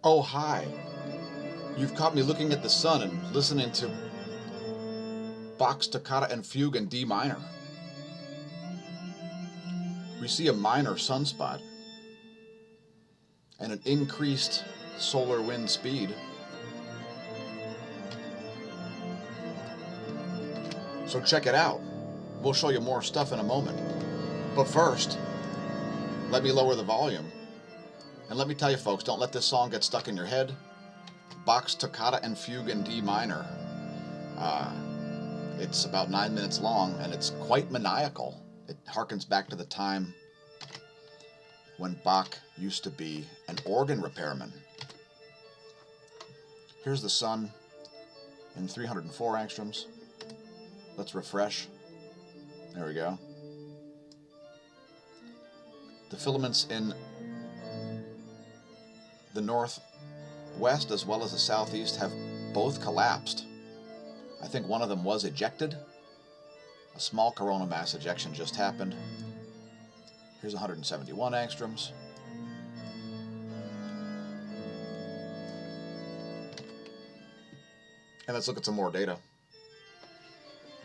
Oh, hi. You've caught me looking at the sun and listening to Bach's Toccata and Fugue in D minor. We see a minor sunspot and an increased solar wind speed. So check it out. We'll show you more stuff in a moment. But first, let me lower the volume. And let me tell you folks, don't let this song get stuck in your head. Bach's Toccata and Fugue in D minor. It's about 9 minutes long, and it's quite maniacal. It harkens back to the time when Bach used to be an organ repairman. Here's the sun in 304 angstroms. Let's refresh. There we go. The filaments in the northwest as well as the southeast have both collapsed. I think one of them was ejected. A small coronal mass ejection just happened. Here's 171 angstroms. And let's look at some more data,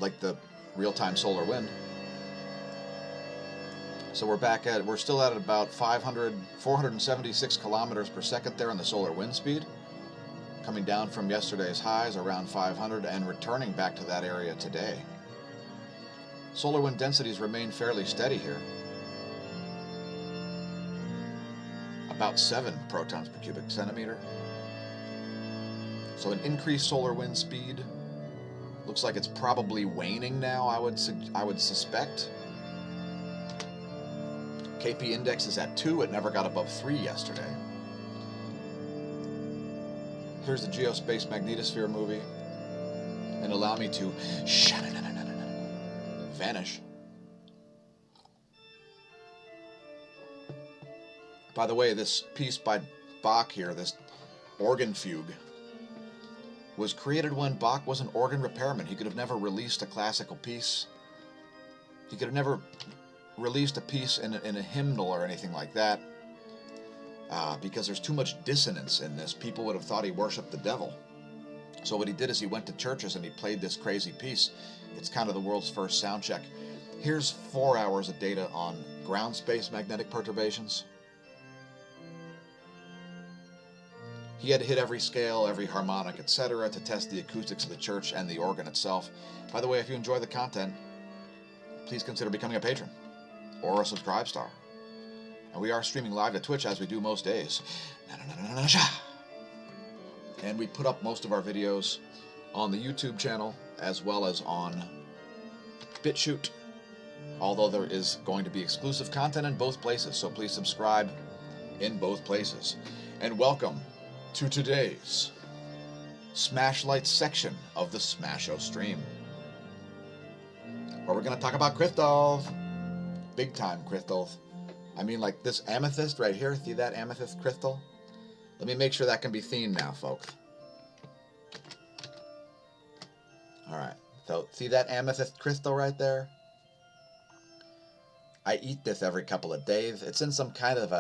like the real-time solar wind. So we're still at about 476 kilometers per second there in the solar wind speed, coming down from yesterday's highs around 500 and returning back to that area today. Solar wind densities remain fairly steady here. About 7 protons per cubic centimeter. So an increased solar wind speed. Looks like it's probably waning now, I would suspect. KP index is at 2. It never got above 3 yesterday. Here's the Geospace Magnetosphere movie. And allow me to vanish. By the way, this piece by Bach here, this organ fugue, was created when Bach was an organ repairman. He could have never released a classical piece. He could have never released a piece in a hymnal or anything like that, because there's too much dissonance in this. People would have thought he worshipped the devil. So what he did is he went to churches and he played this crazy piece. It's kind of the world's first sound check. Here's 4 hours of data on ground space magnetic perturbations. He had to hit every scale, every harmonic, etc. to test the acoustics of the church and the organ itself. By the way, if you enjoy the content, please consider becoming a patron or a subscribe star. And we are streaming live to Twitch as we do most days. And we put up most of our videos on the YouTube channel as well as on BitChute, although there is going to be exclusive content in both places, so please subscribe in both places. And welcome to today's Smash Lights section of the smAsho stream, where we're going to talk about Crythtalth. Big time Crythtalth. I mean, like this amethyst right here. See that amethyst crystal? Let me make sure that can be seen now, folks. Alright, so see that amethyst crystal right there? I eat this every couple of days. It's in some kind of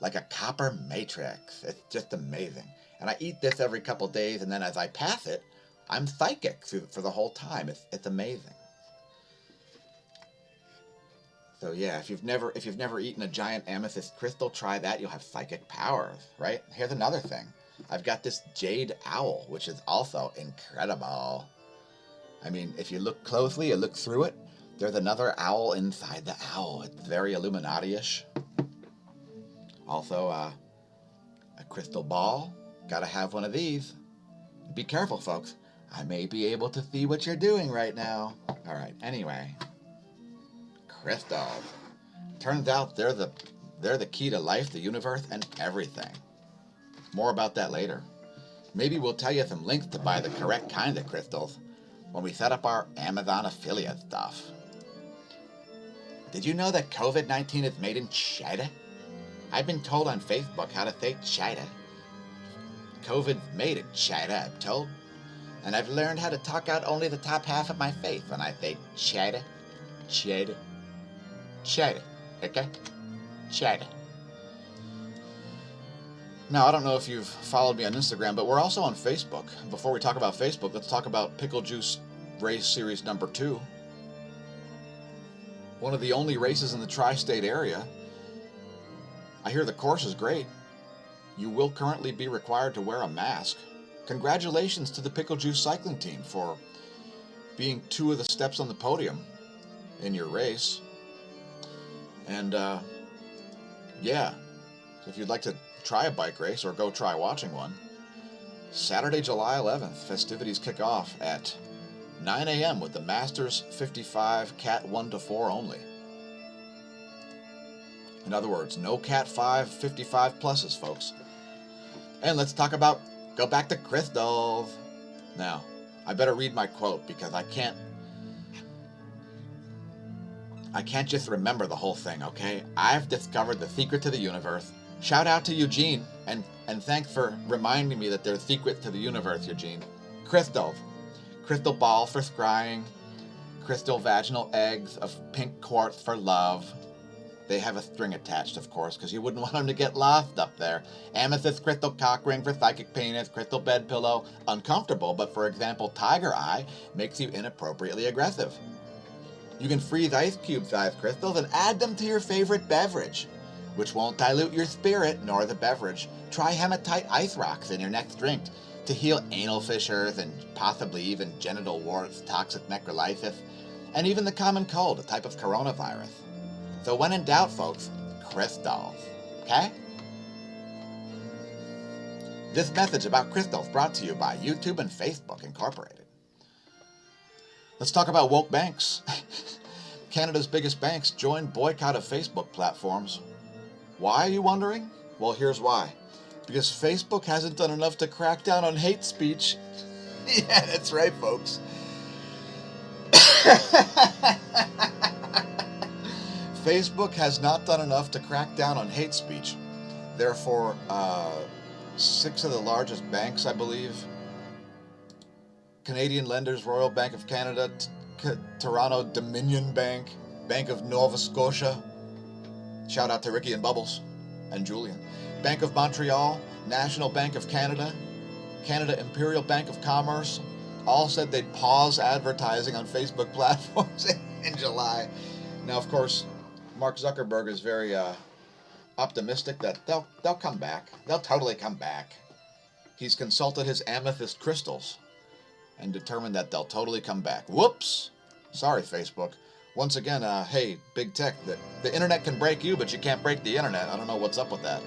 like a copper matrix. It's just amazing. And I eat this every couple of days, and then as I pass it, I'm psychic for the whole time. It's amazing. So yeah, if you've never eaten a giant amethyst crystal, try that. You'll have psychic powers, right? Here's another thing. I've got this jade owl, which is also incredible. I mean, if you look closely, you look through it, there's another owl inside the owl. It's very Illuminati-ish. Also, a crystal ball. Gotta have one of these. Be careful, folks. I may be able to see what you're doing right now. Alright, anyway. Crythtalth. Turns out they're the key to life, the universe, and everything. More about that later. Maybe we'll tell you some links to buy the correct kind of crystals when we set up our Amazon affiliate stuff. Did you know that COVID-19 is made in China? I've been told on Facebook how to say China. COVID's made in China, I'm told. And I've learned how to talk out only the top half of my face when I say China. China. China. Okay? China. Now, I don't know if you've followed me on Instagram, but we're also on Facebook. Before we talk about Facebook, let's talk about Pickle Juice Race Series number 2. One of the only races in the tri-state area. I hear the course is great. You will currently be required to wear a mask. Congratulations to the Pickle Juice cycling team for being 2 of the steps on the podium in your race. And yeah, so if you'd like to try a bike race or go try watching one, Saturday, July 11th, festivities kick off at 9 a.m. with the Masters 55 Cat 1 to 4 only. In other words, no Cat 5 55 pluses, folks. And let's talk about, go back to Crythtalth. Now, I better read my quote because I can't just remember the whole thing, okay? I've discovered the secret to the universe. Shout out to Eugene, and thanks for reminding me that there's secrets to the universe, Eugene. Crythtalth. Crystal ball for scrying. Crystal vaginal eggs of pink quartz for love. They have a string attached, of course, because you wouldn't want them to get lost up there. Amethyst crystal cock ring for psychic penis. Crystal bed pillow. Uncomfortable, but for example, tiger eye makes you inappropriately aggressive. You can freeze ice cube-sized crystals and add them to your favorite beverage, which won't dilute your spirit nor the beverage. Try hematite ice rocks in your next drink to heal anal fissures and possibly even genital warts, toxic necrolysis, and even the common cold, a type of coronavirus. So when in doubt, folks, Crythtalth, okay? This message about Crythtalth brought to you by YouTube and Facebook Incorporated. Let's talk about woke banks. Canada's biggest banks joined boycott of Facebook platforms. Why, are you wondering? Well, here's why. Because Facebook hasn't done enough to crack down on hate speech. Yeah, that's right, folks. Facebook has not done enough to crack down on hate speech. Therefore, 6 of the largest banks, I believe, Canadian Lenders, Royal Bank of Canada, Toronto Dominion Bank, Bank of Nova Scotia, shout out to Ricky and Bubbles and Julian, Bank of Montreal, National Bank of Canada, Canada Imperial Bank of Commerce, all said they'd pause advertising on Facebook platforms in July. Now, of course, Mark Zuckerberg is very optimistic that they'll come back. They'll totally come back. He's consulted his amethyst crystals and determined that they'll totally come back. Whoops! Sorry, Facebook. Once again, hey, big tech, the internet can break you, but you can't break the internet. I don't know what's up with that.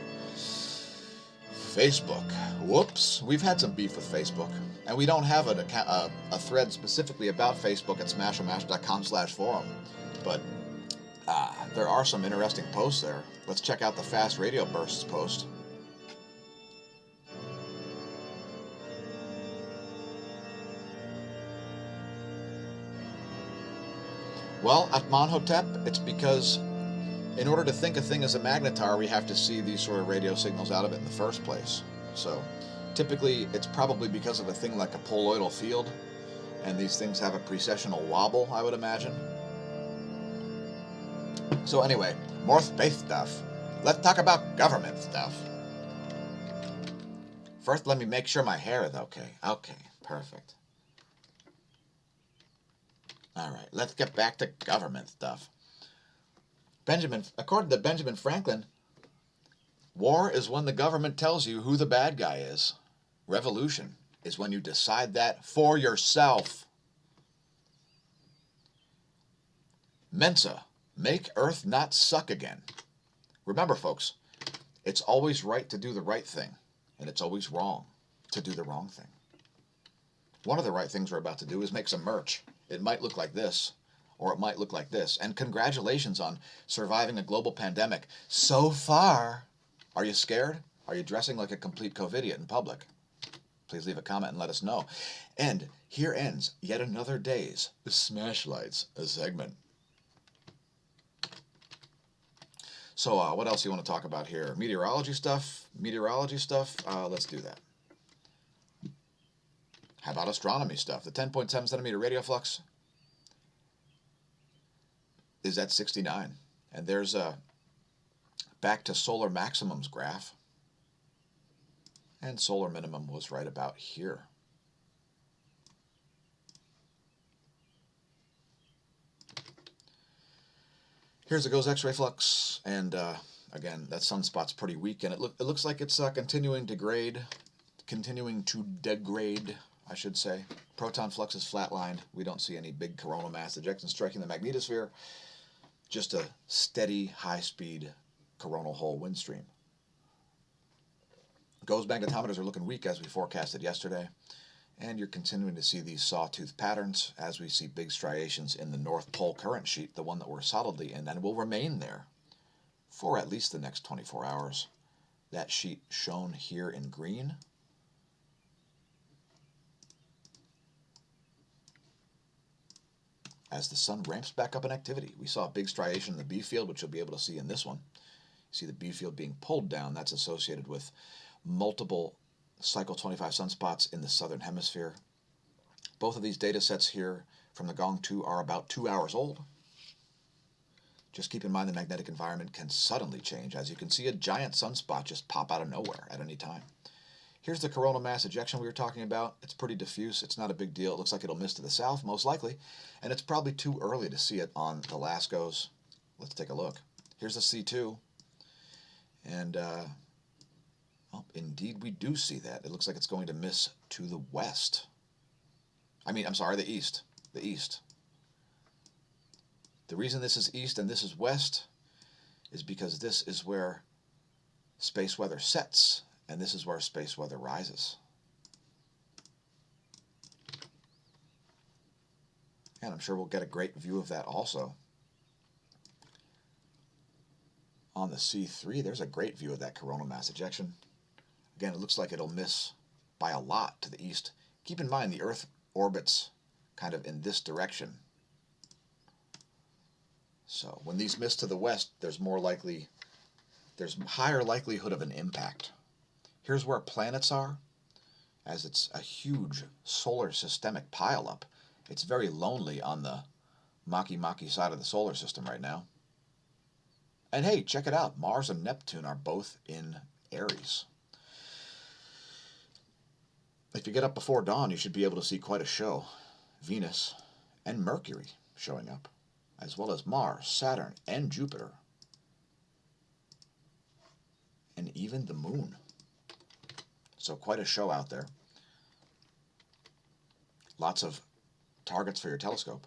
Facebook. Whoops. We've had some beef with Facebook, and we don't have a thread specifically about Facebook at smAsho.com/forum, but there are some interesting posts there. Let's check out the Fast Radio Bursts post. Well, at Monhotep, it's because in order to think a thing is a magnetar, we have to see these sort of radio signals out of it in the first place. So typically, it's probably because of a thing like a poloidal field, and these things have a precessional wobble, I would imagine. So anyway, more space stuff. Let's talk about government stuff. First, let me make sure my hair is okay. Okay, perfect. All right, let's get back to government stuff. According to Benjamin Franklin, war is when the government tells you who the bad guy is. Revolution is when you decide that for yourself. Mensa, make Earth not suck again. Remember, folks, it's always right to do the right thing, and it's always wrong to do the wrong thing. One of the right things we're about to do is make some merch. It might look like this, or it might look like this. And congratulations on surviving a global pandemic. So far, are you scared? Are you dressing like a complete COVIDiot in public? Please leave a comment and let us know. And here ends yet another day's Smash Lights segment. So what else do you want to talk about here? Meteorology stuff? Let's do that. How about astronomy stuff? The 10.7 centimeter radio flux is at 69. And there's a back to solar maximums graph. And solar minimum was right about here. Here's the GOES X-ray flux, and again, that sunspot's pretty weak, and it looks like it's continuing to degrade, I should say. Proton flux is flatlined. We don't see any big coronal mass ejection striking the magnetosphere. Just a steady, high-speed coronal hole wind stream. GOES magnetometers are looking weak as we forecasted yesterday, and you're continuing to see these sawtooth patterns as we see big striations in the North Pole current sheet, the one that we're solidly in, and will remain there for at least the next 24 hours. That sheet shown here in green as the sun ramps back up in activity. We saw a big striation in the B field, which you'll be able to see in this one. You see the B field being pulled down. That's associated with multiple cycle 25 sunspots in the southern hemisphere. Both of these data sets here from the Gong 2 are about 2 hours old. Just keep in mind the magnetic environment can suddenly change. As you can see, a giant sunspot just pop out of nowhere at any time. Here's the coronal mass ejection we were talking about. It's pretty diffuse. It's not a big deal. It looks like it'll miss to the south, most likely, and it's probably too early to see it on the last GOES. Let's take a look. Here's the C2, and well, indeed we do see that. It looks like it's going to miss to the west. I'm sorry, the east. The east. The reason this is east and this is west is because this is where space weather sets, and this is where space weather rises. And I'm sure we'll get a great view of that also. On the C3, there's a great view of that coronal mass ejection. Again, it looks like it'll miss by a lot to the east. Keep in mind the Earth orbits kind of in this direction. So when these miss to the west, there's higher likelihood of an impact. Here's where planets are, as it's a huge solar systemic pileup. It's very lonely on the Maki side of the solar system right now. And hey, check it out. Mars and Neptune are both in Aries. If you get up before dawn, you should be able to see quite a show. Venus and Mercury showing up, as well as Mars, Saturn, and Jupiter. And even the moon. So quite a show out there. Lots of targets for your telescope.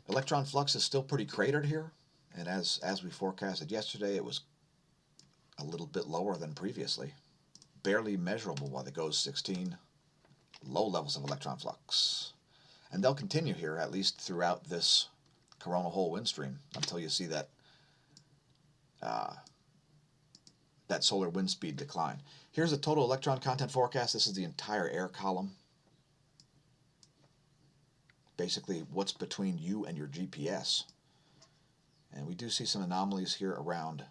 Electron flux is still pretty cratered here, and as we forecasted yesterday, it was a little bit lower than previously. Barely measurable by the GOES 16. Low levels of electron flux. And they'll continue here at least throughout this coronal hole wind stream until you see that solar wind speed decline. Here's the total electron content forecast. This is the entire air column. Basically what's between you and your GPS. And we do see some anomalies here around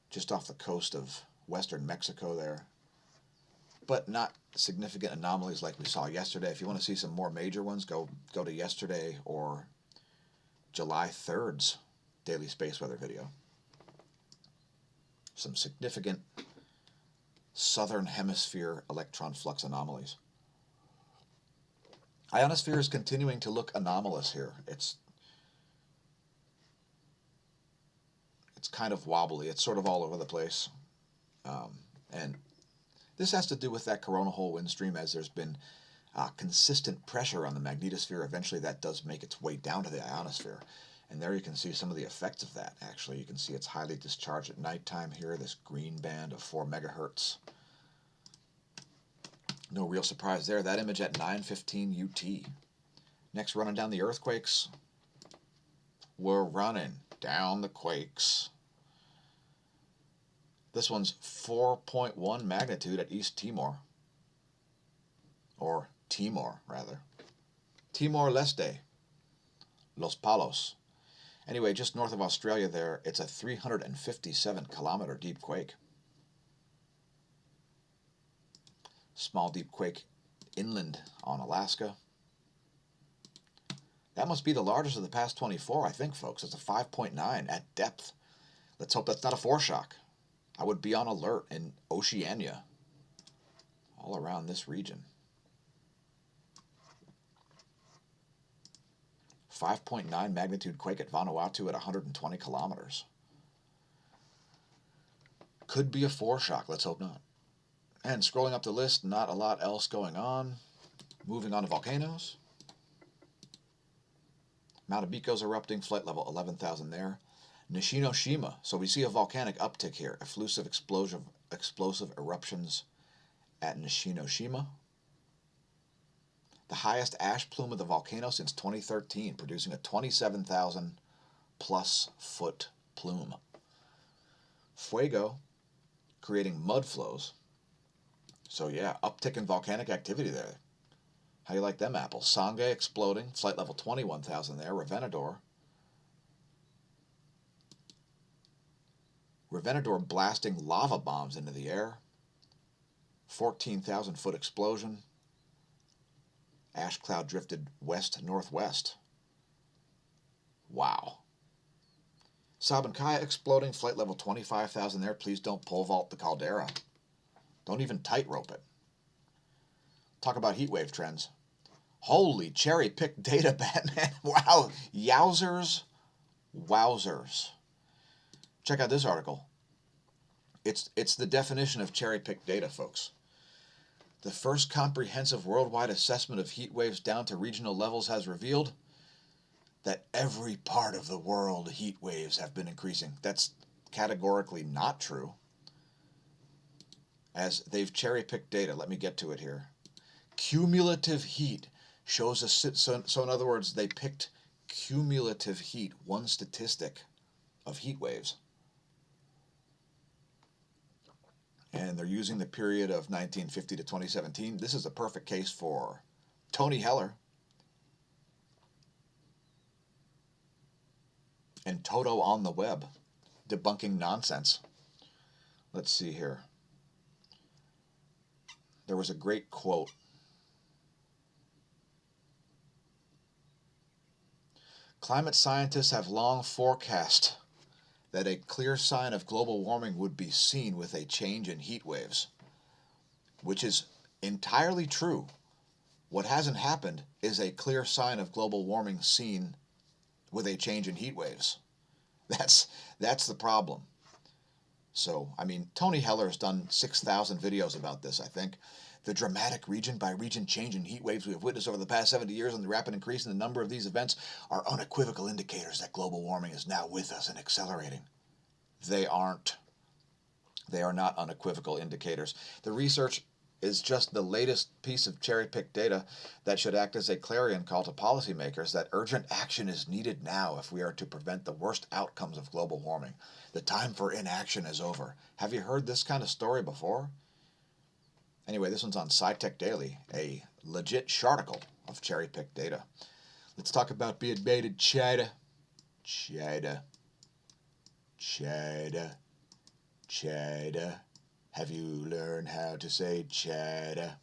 just off the coast of western Mexico there. But not significant anomalies like we saw yesterday. If you want to see some more major ones, go to yesterday or July 3rd's daily space weather video. Some significant southern hemisphere electron flux anomalies. Ionosphere is continuing to look anomalous here. It's kind of wobbly. It's sort of all over the place. And this has to do with that coronal hole wind stream, as there's been consistent pressure on the magnetosphere. Eventually that does make its way down to the ionosphere. And there you can see some of the effects of that, actually. You can see it's highly discharged at nighttime here, this green band of 4 megahertz. No real surprise there. That image at 9:15 UT. Next, running down the earthquakes. We're running down the quakes. This one's 4.1 magnitude at East Timor. Or Timor, rather. Timor-Leste. Los Palos. Anyway, just north of Australia there, it's a 357-kilometer deep quake. Small deep quake inland on Alaska. That must be the largest of the past 24, I think, folks. It's a 5.9 at depth. Let's hope that's not a foreshock. I would be on alert in Oceania, all around this region. 5.9 magnitude quake at Vanuatu at 120 kilometers. Could be a foreshock, let's hope not. And scrolling up the list, not a lot else going on. Moving on to volcanoes. Mount Abiko's erupting, flight level 11,000 there. Nishinoshima, so we see a volcanic uptick here. Effusive explosive eruptions at Nishinoshima. The highest ash plume of the volcano since 2013, producing a 27,000 plus foot plume. Fuego, creating mud flows. So yeah, uptick in volcanic activity there. How you like them apples? Sangay exploding, flight level 21,000 there. Revenador blasting lava bombs into the air. 14,000 foot explosion. Ash cloud drifted west-northwest. Wow. Sabancaya exploding, flight level 25,000 there. Please don't pole vault the caldera. Don't even tightrope it. Talk about heat wave trends. Holy cherry-picked data, Batman. Wow. Yowzers. Wowzers. Check out this article. It's the definition of cherry-picked data, folks. The first comprehensive worldwide assessment of heat waves down to regional levels has revealed that every part of the world heat waves have been increasing. That's categorically not true, as they've cherry-picked data. Let me get to it here. Cumulative heat shows so in other words, they picked cumulative heat, one statistic of heat waves. And they're using the period of 1950 to 2017. This is a perfect case for Tony Heller and Toto on the web, debunking nonsense. Let's see here. There was a great quote. Climate scientists have long forecast that a clear sign of global warming would be seen with a change in heat waves, which is entirely true. What hasn't happened is a clear sign of global warming seen with a change in heat waves. That's the problem. So, I mean, Tony Heller has done 6,000 videos about this, I think. The dramatic region-by-region change in heat waves we have witnessed over the past 70 years and the rapid increase in the number of these events are unequivocal indicators that global warming is now with us and accelerating. They aren't. They are not unequivocal indicators. The research is just the latest piece of cherry-picked data that should act as a clarion call to policymakers that urgent action is needed now if we are to prevent the worst outcomes of global warming. The time for inaction is over. Have you heard this kind of story before? Anyway, this one's on SciTech Daily, a legit sharticle of cherry-picked data. Let's talk about being made in China. China. China. China. Have you learned how to say China?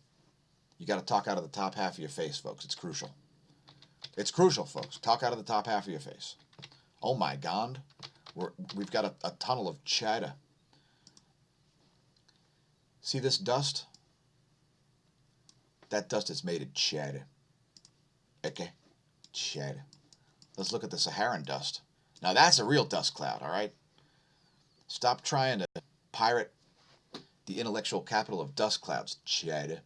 You got to talk out of the top half of your face, folks. It's crucial. It's crucial, folks. Talk out of the top half of your face. Oh my God. We've got a tunnel of China. See this dust? That dust is made in China. Okay? China. Let's look at the Saharan dust. Now that's a real dust cloud, all right? Stop trying to pirate the intellectual capital of dust clouds, China.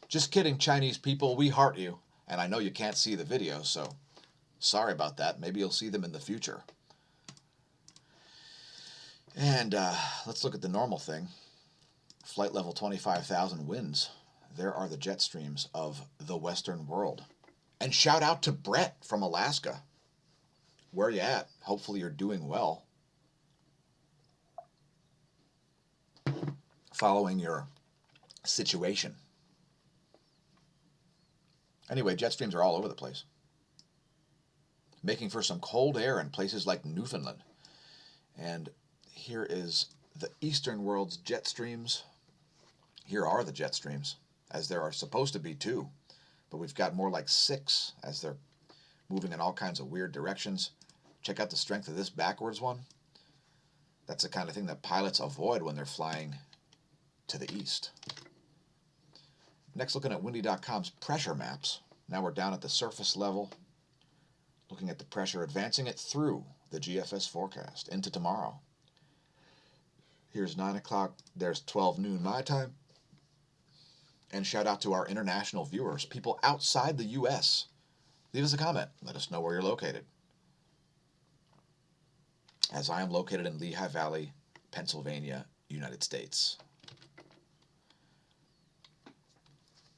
Just kidding, Chinese people. We heart you. And I know you can't see the video, so sorry about that. Maybe you'll see them in the future. And let's look at the normal thing. Flight level 25,000 winds. There are the jet streams of the Western world. And shout out to Brett from Alaska. Where you at? Hopefully you're doing well. Following your situation. Anyway, jet streams are all over the place. Making for some cold air in places like Newfoundland. And here is the eastern world's jet streams. Here are the jet streams, as there are supposed to be 2. But we've got more like 6, as they're moving in all kinds of weird directions. Check out the strength of this backwards one. That's the kind of thing that pilots avoid when they're flying to the east. Next, looking at windy.com's pressure maps. Now we're down at the surface level, looking at the pressure, advancing it through the GFS forecast into tomorrow. Here's 9 o'clock, there's 12 noon my time. And shout out to our international viewers, people outside the U.S. Leave us a comment, let us know where you're located. As I am located in Lehigh Valley, Pennsylvania, United States.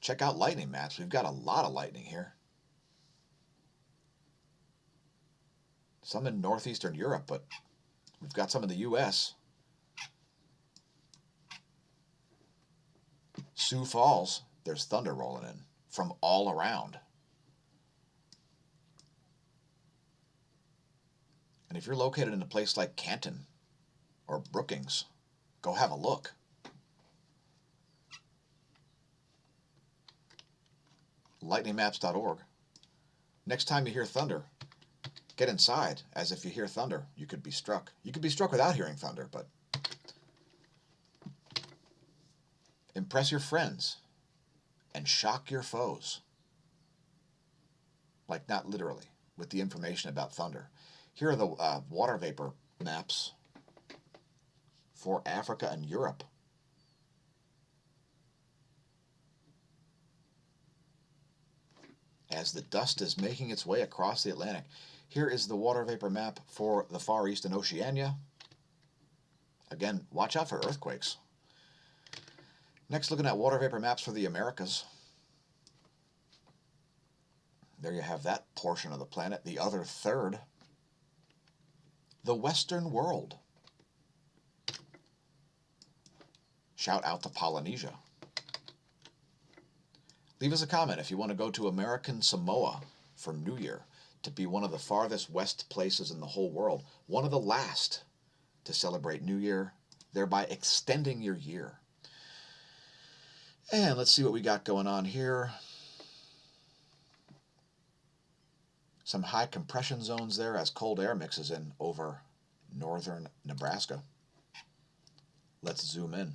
Check out lightning maps. We've got a lot of lightning here. Some in northeastern Europe, but we've got some in the U.S. Sioux Falls, there's thunder rolling in from all around. And if you're located in a place like Canton or Brookings, go have a look. Lightningmaps.org. Next time you hear thunder, get inside, as if you hear thunder, you could be struck. You could be struck without hearing thunder, but impress your friends and shock your foes. Like, not literally, with the information about thunder. Here are the water vapor maps for Africa and Europe. As the dust is making its way across the Atlantic. Here is the water vapor map for the Far East and Oceania. Again, watch out for earthquakes. Next, looking at water vapor maps for the Americas. There you have that portion of the planet, the other third. The Western world. Shout out to Polynesia. Leave us a comment if you want to go to American Samoa for New Year, to be one of the farthest west places in the whole world, one of the last to celebrate New Year, thereby extending your year. And let's see what we got going on here. Some high compression zones there as cold air mixes in over northern Nebraska. Let's zoom in.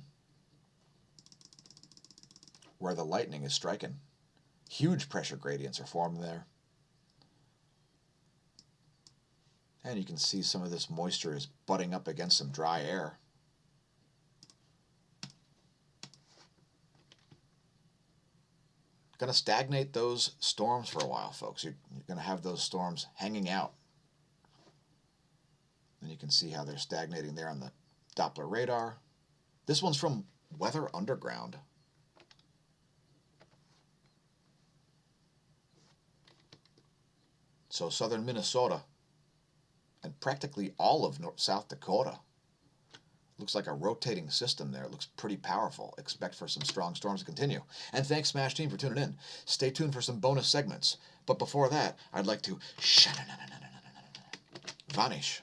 Where the lightning is striking. Huge pressure gradients are formed there. And you can see some of this moisture is butting up against some dry air. Going to stagnate those storms for a while, folks. You're going to have those storms hanging out. And you can see how they're stagnating there on the Doppler radar. This one's from Weather Underground. So southern Minnesota and practically all of South Dakota. Looks like a rotating system there. It looks pretty powerful. Expect for some strong storms to continue. And thanks, Smash Team, for tuning in. Stay tuned for some bonus segments. But before that, I'd like to vanish.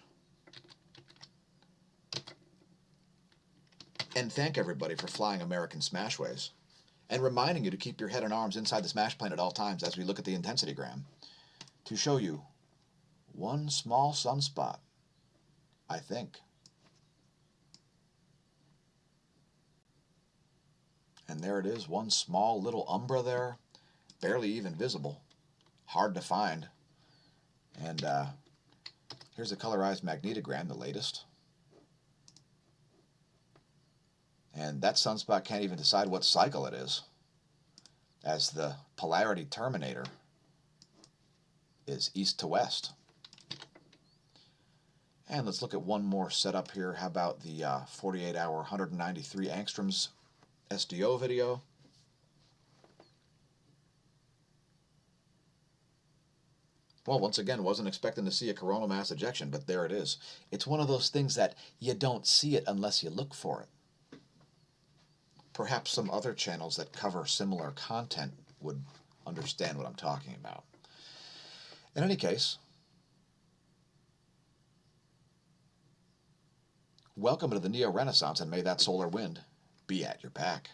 And thank everybody for flying American Smashways. And reminding you to keep your head and arms inside the Smash plane at all times as we look at the intensity gram. To show you one small sunspot, I think. And there it is, one small little umbra there, barely even visible, hard to find. And here's a colorized magnetogram, the latest. And that sunspot can't even decide what cycle it is, as the polarity terminator is east to west. And let's look at one more setup here. How about the 48-hour 193 angstroms SDO video? Well, once again, wasn't expecting to see a coronal mass ejection, but there it is. It's one of those things that you don't see it unless you look for it. Perhaps some other channels that cover similar content would understand what I'm talking about. In any case, welcome to the Neo-Renaissance, and may that solar wind be at your back.